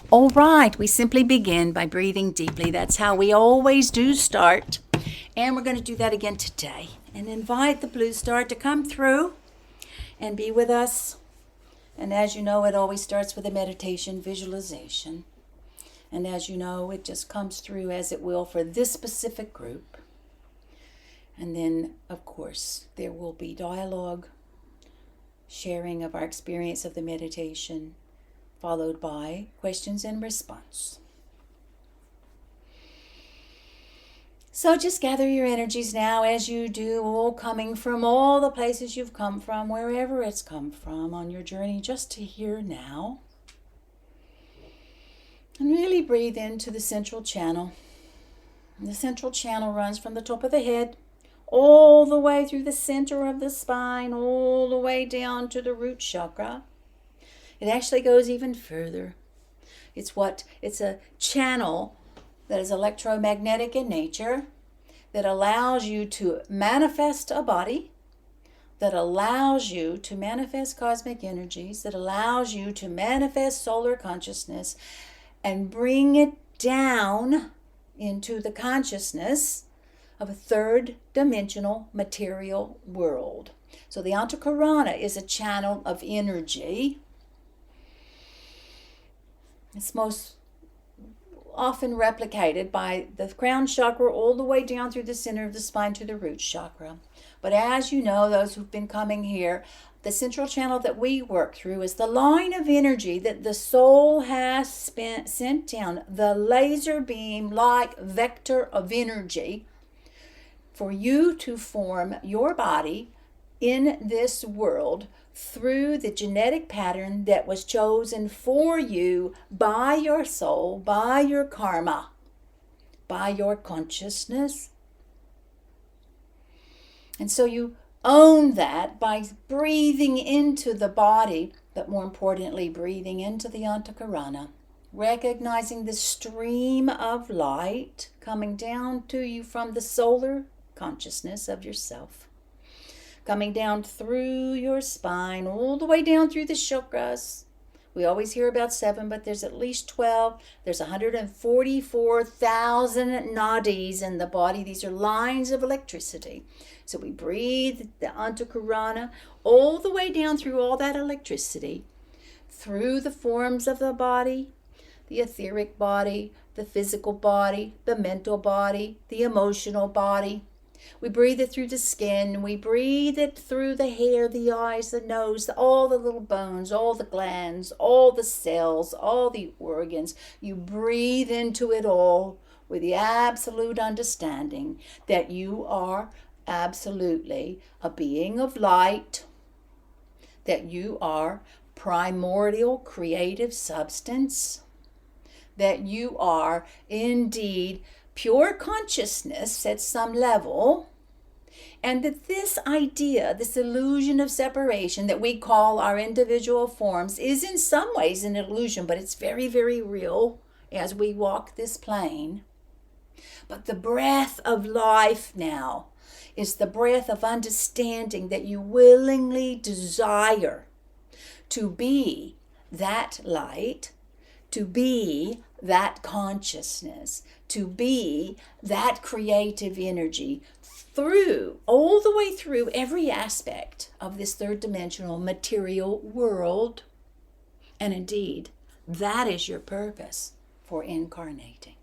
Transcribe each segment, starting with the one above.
All right, we simply begin by breathing deeply. That's how we always do start. And we're going to do that again today. And invite the blue star to come through and be with us. And as you know, it always starts with a meditation visualization. And as you know, it just comes through as it will for this specific group. And then, of course, there will be dialogue, sharing of our experience of the meditation, followed by questions and response. So just gather your energies now as you do, all coming from all the places you've come from, wherever it's come from on your journey, just to here now. And really breathe into the central channel. And the central channel runs from the top of the head all the way through the center of the spine, all the way down to the root chakra. It actually goes even further. It's a channel that is electromagnetic in nature, that allows you to manifest a body, that allows you to manifest cosmic energies, that allows you to manifest solar consciousness and bring it down into the consciousness of a third dimensional material world. So the Antakarana is a channel of energy. It's most often replicated by the crown chakra all the way down through the center of the spine to the root chakra. But as you know, those who've been coming here, the central channel that we work through is the line of energy that the soul has sent down, the laser beam like vector of energy for you to form your body in this world through the genetic pattern that was chosen for you by your soul, by your karma, by your consciousness. And so you own that by breathing into the body, but more importantly, breathing into the Antakarana, recognizing the stream of light coming down to you from the solar consciousness of yourself, coming down through your spine, all the way down through the chakras. We always hear about 7, but there's at least 12. There's 144,000 nadis in the body. These are lines of electricity. So we breathe the Antakarana all the way down through all that electricity, through the forms of the body, the etheric body, the physical body, the mental body, the emotional body. We breathe it through the skin. We breathe it through the hair, the eyes, the nose, all the little bones, all the glands, all the cells, all the organs. You breathe into it all with the absolute understanding that you are absolutely a being of light, that you are primordial creative substance, that you are indeed pure consciousness at some level, and that this idea, this illusion of separation that we call our individual forms is in some ways an illusion, but it's very, very real as we walk this plane. But the breath of life now is the breath of understanding that you willingly desire to be that light, to be that consciousness, to be that creative energy through, all the way through every aspect of this third dimensional material world. And indeed, that is your purpose for incarnating.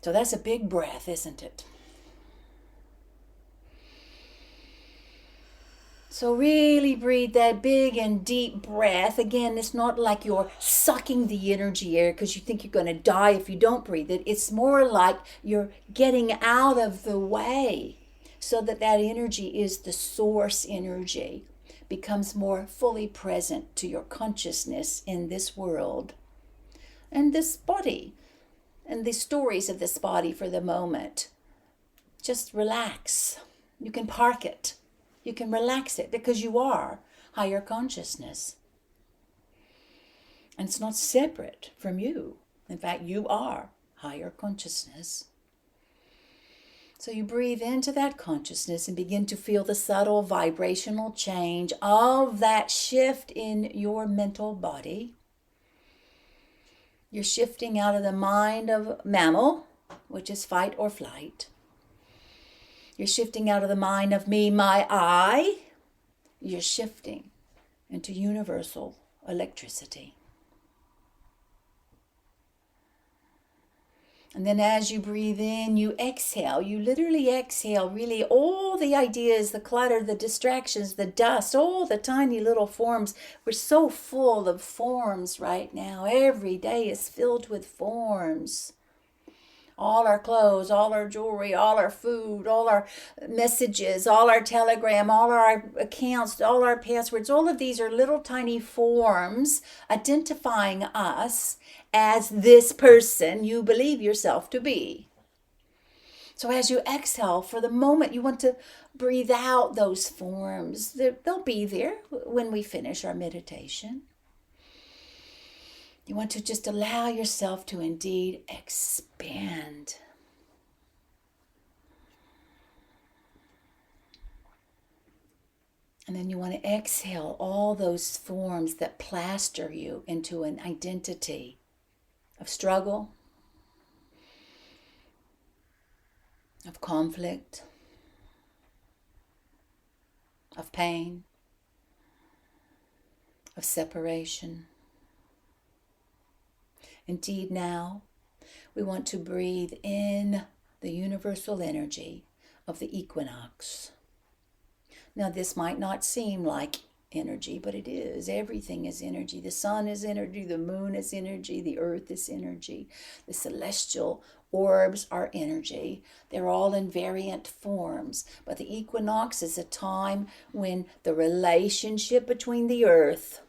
So that's a big breath, isn't it? So really breathe that big and deep breath. Again, it's not like you're sucking the energy air because you think you're going to die if you don't breathe it. It's more like you're getting out of the way so that that energy is the source energy, becomes more fully present to your consciousness in this world and this body and the stories of this body for the moment. Just relax. You can park it. You can relax it because you are higher consciousness. And it's not separate from you. In fact, you are higher consciousness. So you breathe into that consciousness and begin to feel the subtle vibrational change of that shift in your mental body. You're shifting out of the mind of mammal, which is fight or flight. You're shifting out of the mind of me, my, I. You're shifting into universal electricity. And then as you breathe in, you exhale. You literally exhale really all the ideas, the clutter, the distractions, the dust, all the tiny little forms. We're so full of forms right now. Every day is filled with forms. All our clothes, all our jewelry, all our food, all our messages, all our telegram, all our accounts, all our passwords, all of these are little tiny forms identifying us as this person you believe yourself to be. So as you exhale, for the moment, you want to breathe out those forms. They'll be there when we finish our meditation. You want to just allow yourself to indeed expand. And then you want to exhale all those forms that plaster you into an identity of struggle, of conflict, of pain, of separation. Indeed, now we want to breathe in the universal energy of the equinox. Now, this might not seem like energy, but it is. Everything is energy. The sun is energy, the moon is energy, the earth is energy, the celestial orbs are energy. They're all in variant forms. But the equinox is a time when the relationship between the earth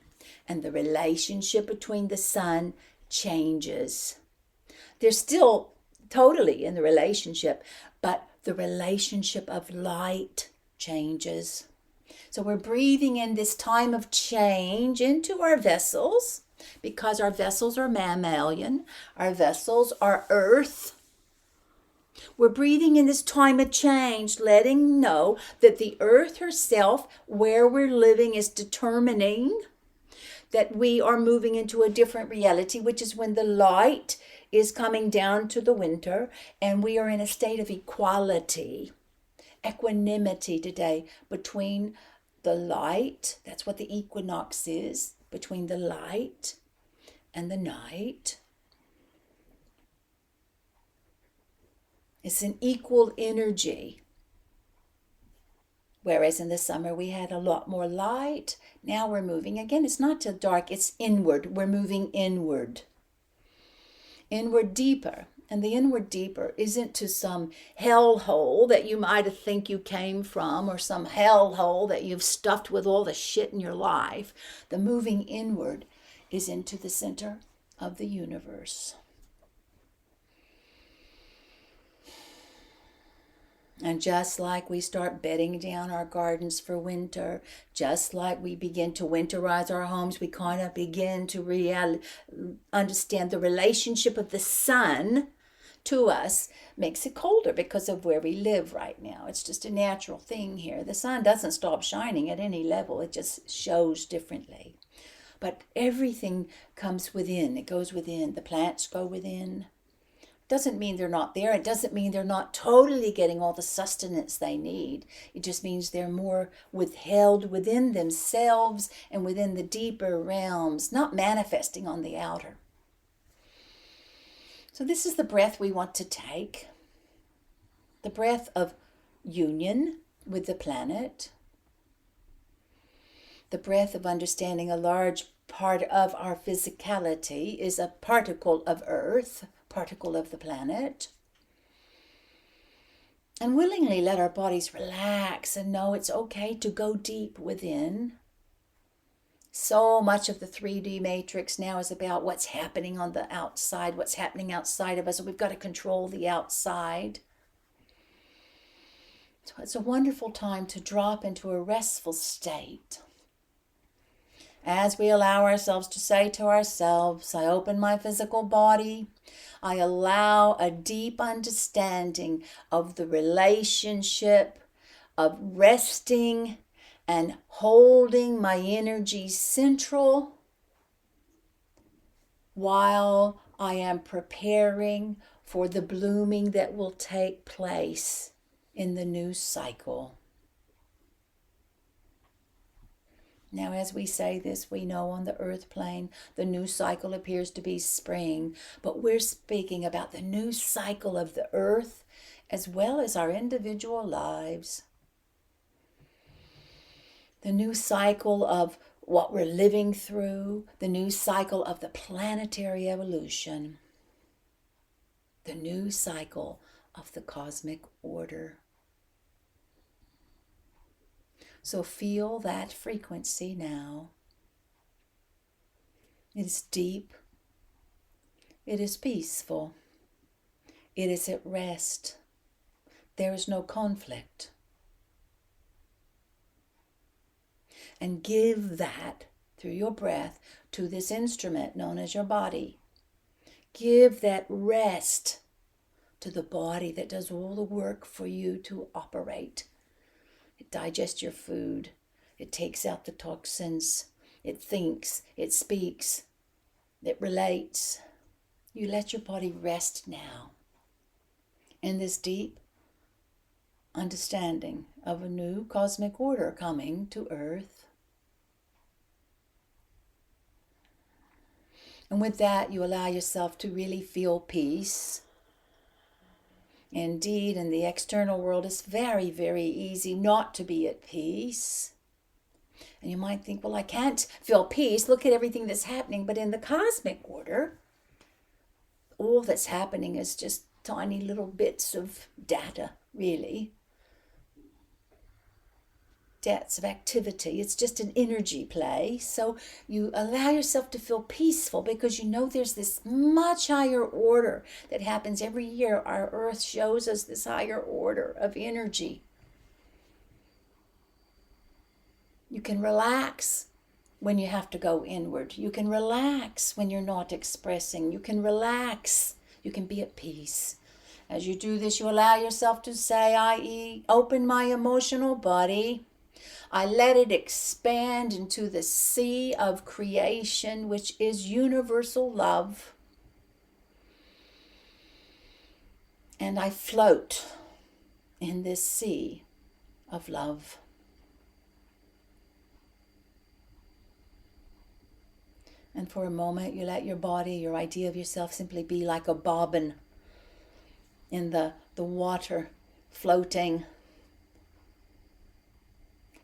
and the relationship between the sun changes. They're still totally in the relationship, but the relationship of light changes. So we're breathing in this time of change into our vessels, because our vessels are mammalian, our vessels are earth. We're breathing in this time of change, letting know that the earth herself, where we're living, is determining that we are moving into a different reality, which is when the light is coming down to the winter and we are in a state of equality, equanimity today between the light, that's what the equinox is, between the light and the night. It's an equal energy. Whereas in the summer we had a lot more light. Now we're moving, again, it's not to dark, it's inward. We're moving inward. Inward deeper. And the inward deeper isn't to some hellhole that you might think you came from, or some hellhole that you've stuffed with all the shit in your life. The moving inward is into the center of the universe. And just like we start bedding down our gardens for winter, just like we begin to winterize our homes, we kind of begin to understand the relationship of the sun to us makes it colder because of where we live right now. It's just a natural thing here. The sun doesn't stop shining at any level. It just shows differently. But everything comes within. It goes within. The plants go within. Doesn't mean they're not there. It doesn't mean they're not totally getting all the sustenance they need. It just means they're more withheld within themselves and within the deeper realms, not manifesting on the outer. So this is the breath we want to take. The breath of union with the planet. The breath of understanding a large part of our physicality is a particle of earth, particle of the planet, and willingly let our bodies relax and know it's okay to go deep within. So much of the 3D matrix now is about what's happening on the outside, what's happening outside of us. We've got to control the outside. So it's a wonderful time to drop into a restful state. As we allow ourselves to say to ourselves, I open my physical body. I allow a deep understanding of the relationship of resting and holding my energy central while I am preparing for the blooming that will take place in the new cycle. Now, as we say this, we know on the earth plane, the new cycle appears to be spring, but we're speaking about the new cycle of the earth as well as our individual lives. The new cycle of what we're living through, the new cycle of the planetary evolution, the new cycle of the cosmic order. So feel that frequency now. It is deep. It is peaceful. It is at rest. There is no conflict. And give that through your breath to this instrument known as your body. Give that rest to the body that does all the work for you to operate. It digests your food. It takes out the toxins. It thinks. It speaks. It relates. You let your body rest now in this deep understanding of a new cosmic order coming to Earth. And with that, you allow yourself to really feel peace. Indeed, in the external world, it's very, very easy not to be at peace. And you might think, well, I can't feel peace. Look at everything that's happening. But in the cosmic order, all that's happening is just tiny little bits of data, really. Depths of activity. It's just an energy play. So you allow yourself to feel peaceful because you know there's this much higher order that happens every year. Our earth shows us this higher order of energy. You can relax when you have to go inward. You can relax when you're not expressing. You can relax. You can be at peace. As you do this, you allow yourself to say, i.e., open my emotional body. I let it expand into the sea of creation, which is universal love. And I float in this sea of love. And for a moment, you let your body, your idea of yourself, simply be like a bobbin in the water, floating.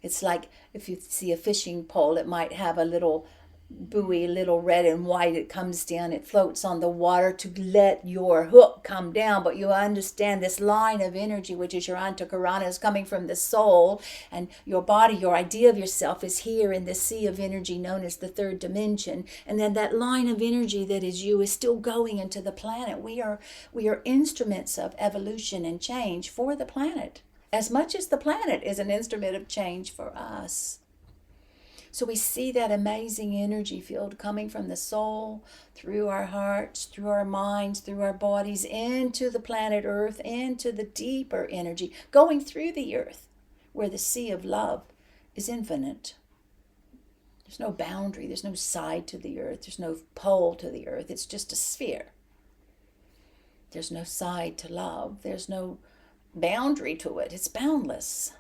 It's like if you see a fishing pole, it might have a little buoy, little red and white. It comes down, it floats on the water to let your hook come down. But you understand this line of energy, which is your antakarana, is coming from the soul. And your body, your idea of yourself, is here in the sea of energy known as the third dimension. And then that line of energy that is you is still going into the planet. We are instruments of evolution and change for the planet, as much as the planet is an instrument of change for us. So we see that amazing energy field coming from the soul, through our hearts, through our minds, through our bodies, into the planet Earth, into the deeper energy, going through the earth, where the sea of love is infinite. There's no boundary, there's no side to the earth, there's no pole to the earth, it's just a sphere. There's no side to love, there's no boundary to it, it's boundless.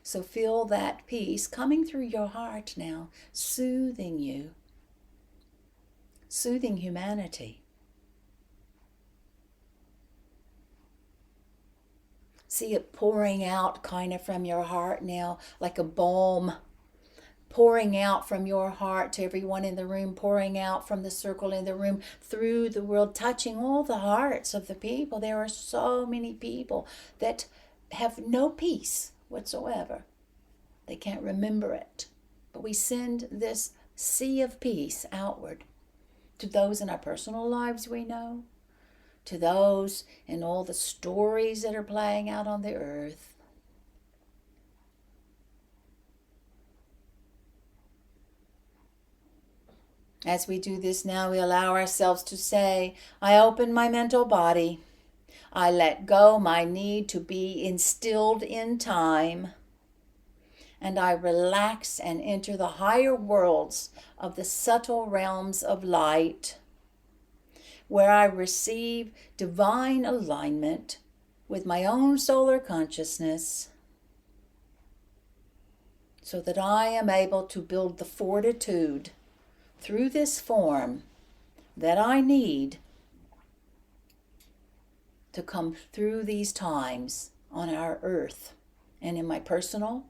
So feel that peace coming through your heart now, soothing you, soothing humanity. See it pouring out kind of from your heart now, like a balm, pouring out from your heart to everyone in the room, pouring out from the circle in the room, through the world, touching all the hearts of the people. There are so many people that have no peace whatsoever. They can't remember it. But we send this sea of peace outward to those in our personal lives we know, to those in all the stories that are playing out on the earth. As we do this now, we allow ourselves to say, I open my mental body. I let go my need to be instilled in time. and I relax and enter the higher worlds of the subtle realms of light, where I receive divine alignment with my own solar consciousness, so that I am able to build the fortitude through this form that I need to come through these times on our earth and in my personal,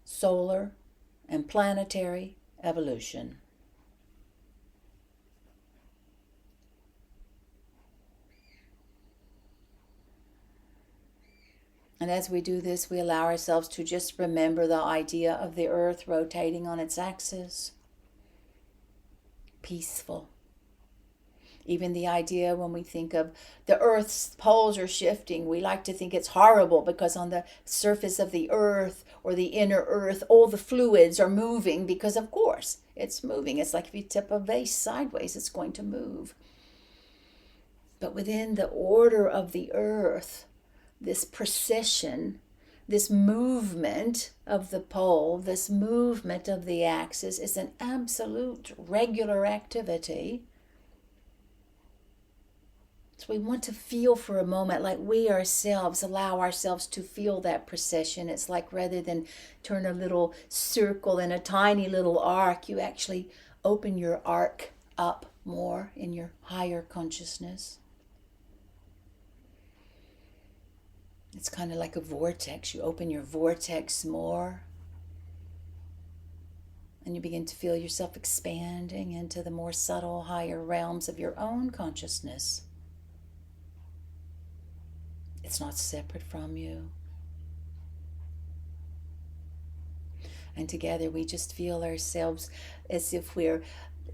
solar, and planetary evolution. And as we do this, we allow ourselves to just remember the idea of the earth rotating on its axis. Peaceful. Even the idea when we think of the earth's poles are shifting, we like to think it's horrible because on the surface of the earth or the inner earth, all the fluids are moving because, of course, it's moving. It's like if you tip a vase sideways, it's going to move. But within the order of the earth, this precession, this movement of the pole, this movement of the axis is an absolute regular activity. So we want to feel for a moment like we ourselves allow ourselves to feel that precession. It's like rather than turn a little circle in a tiny little arc, you actually open your arc up more in your higher consciousness. It's kind of like a vortex. You open your vortex more, and you begin to feel yourself expanding into the more subtle, higher realms of your own consciousness. It's not separate from you. And together we just feel ourselves as if we're,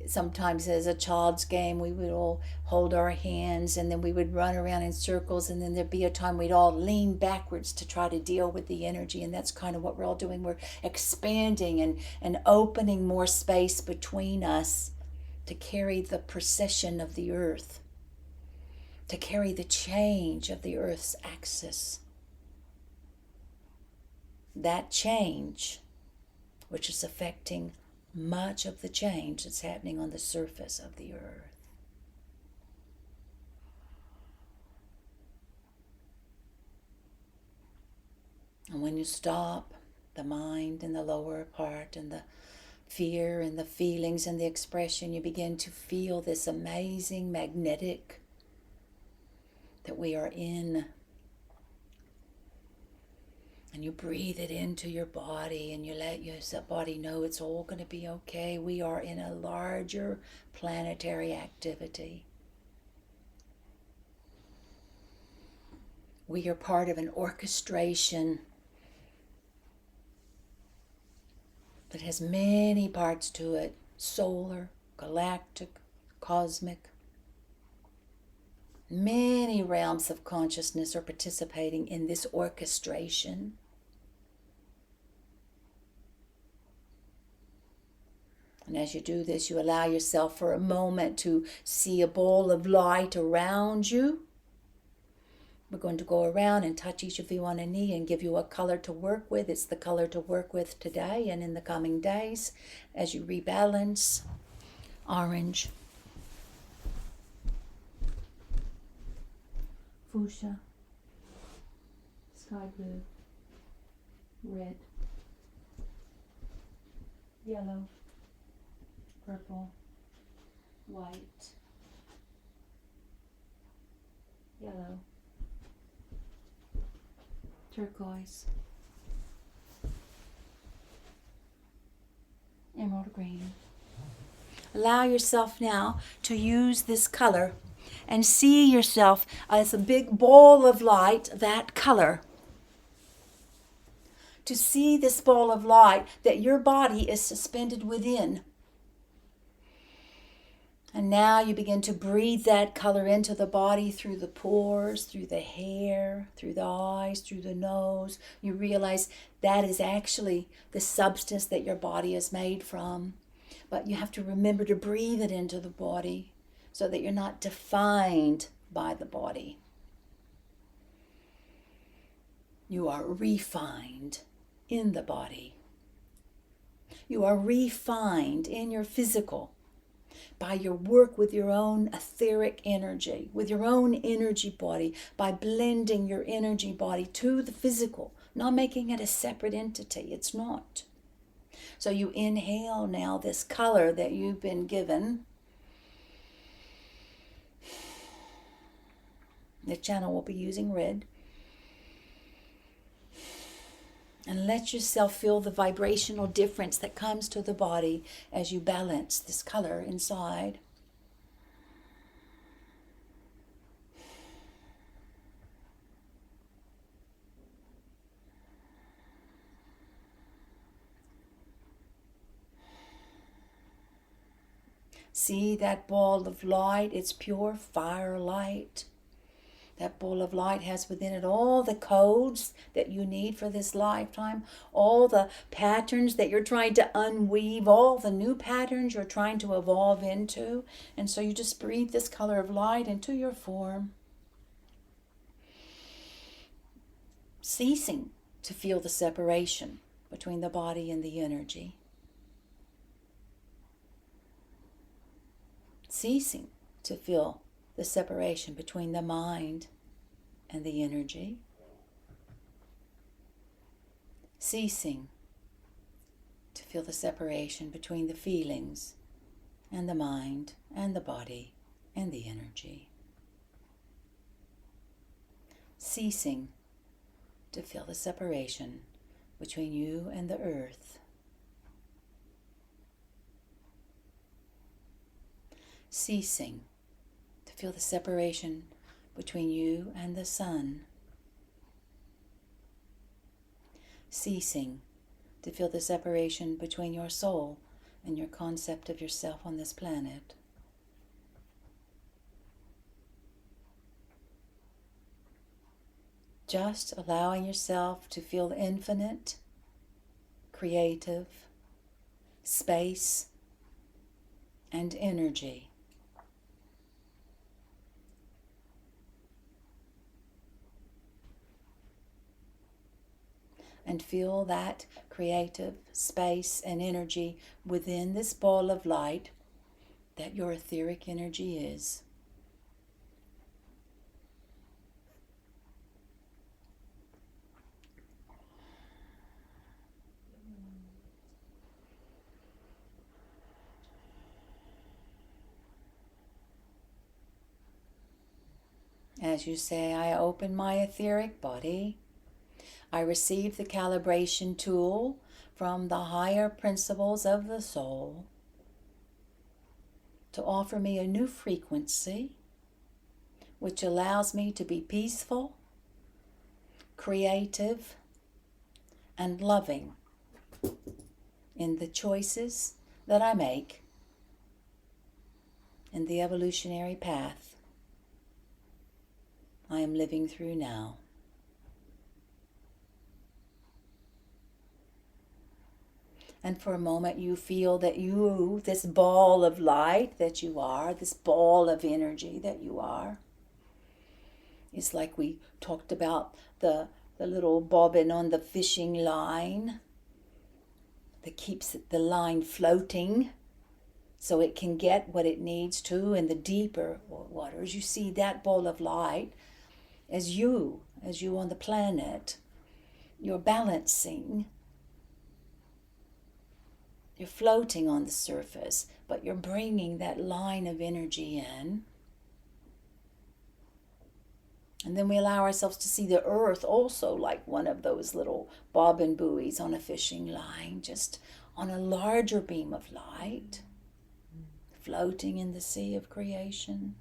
sometimes as a child's game, we would all hold our hands and then we would run around in circles, and then there'd be a time we'd all lean backwards to try to deal with the energy. And that's kind of what we're all doing. We're expanding and opening more space between us to carry the precession of the earth, to carry the change of the earth's axis. That change, which is affecting much of the change that's happening on the surface of the earth. And when you stop the mind and the lower part and the fear and the feelings and the expression, you begin to feel this amazing magnetic that we are in. And you breathe it into your body and you let your body know it's all going to be okay. We are in a larger planetary activity. We are part of an orchestration that has many parts to it: solar, galactic, cosmic. Many realms of consciousness are participating in this orchestration. And as you do this, you allow yourself for a moment to see a ball of light around you. We're going to go around and touch each of you on a knee and give you a color to work with. It's the color to work with today and in the coming days as you rebalance. Orange, fuchsia, sky blue, red, yellow, purple, white, yellow, turquoise, emerald green. Allow yourself now to use this color and see yourself as a big ball of light, that color. To see this ball of light that your body is suspended within. And now you begin to breathe that color into the body through the pores, through the hair, through the eyes, through the nose. You realize that is actually the substance that your body is made from. But you have to remember to breathe it into the body so that you're not defined by the body. You are refined in the body. You are refined in your physical by your work with your own etheric energy, with your own energy body, by blending your energy body to the physical, not making it a separate entity. It's not. So you inhale now this color that you've been given. The channel will be using red. And let yourself feel the vibrational difference that comes to the body as you balance this color inside. See that ball of light? It's pure fire light. That ball of light has within it all the codes that you need for this lifetime, all the patterns that you're trying to unweave, all the new patterns you're trying to evolve into. And so you just breathe this color of light into your form, ceasing to feel the separation between the body and the energy. Ceasing to feel the separation between the mind and the energy. Ceasing to feel the separation between the feelings and the mind and the body and the energy. Ceasing to feel the separation between you and the earth. Ceasing to feel the separation between you and the sun. Ceasing to feel the separation between your soul and your concept of yourself on this planet. Just allowing yourself to feel infinite, creative space and energy. And feel that creative space and energy within this ball of light that your etheric energy is. As you say, I open my etheric body. I receive the calibration tool from the higher principles of the soul to offer me a new frequency which allows me to be peaceful, creative, and loving in the choices that I make in the evolutionary path I am living through now. And for a moment you feel that you, this ball of light that you are, this ball of energy that you are, it's like we talked about the little bobbin on the fishing line that keeps the line floating so it can get what it needs to in the deeper waters. You see that ball of light as you on the planet, you're balancing. You're floating on the surface, but you're bringing that line of energy in. And then we allow ourselves to see the earth also like one of those little bobbin buoys on a fishing line, just on a larger beam of light, floating in the sea of creation.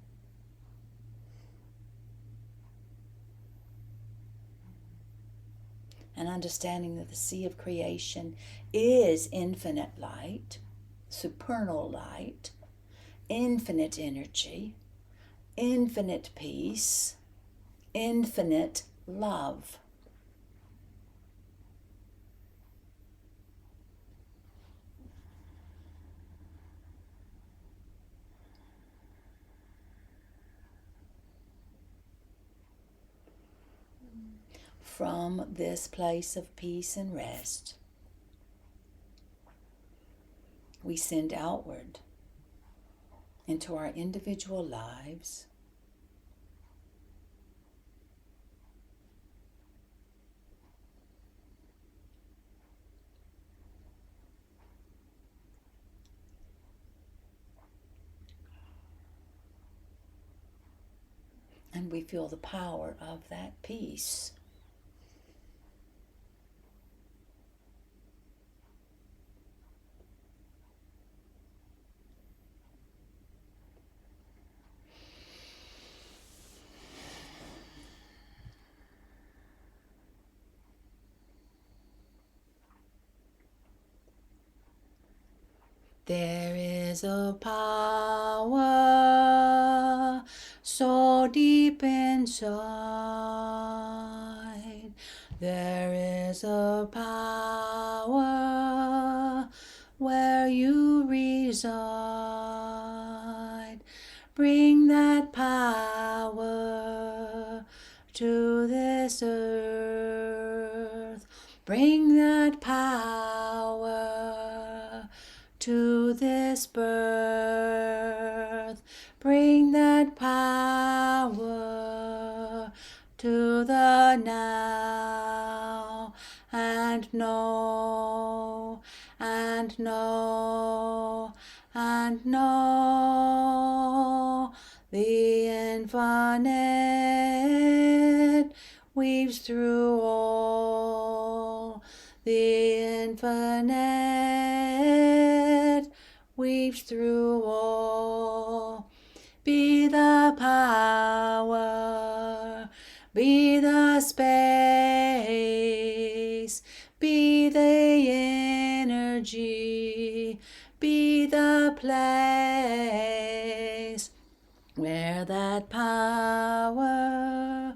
And understanding that the sea of creation is infinite light, supernal light, infinite energy, infinite peace, infinite love. From this place of peace and rest, we send outward into our individual lives. And we feel the power of that peace. There is a power so deep inside. There is a power where you reside. Bring that power to this earth. Bring that power to this birth. Bring that power to the now, and know, and know, and know. The infinite weaves through all. The infinite weaves through all. Be the power, be the space, be the energy, be the place where that power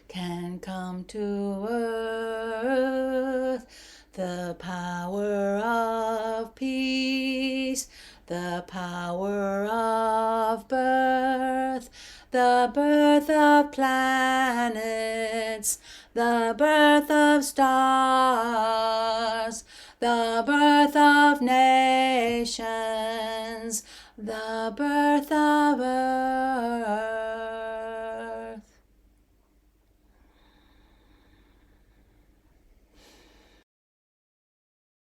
can come to earth. The power of peace, the power of birth, the birth of planets, the birth of stars, the birth of nations, the birth of earth.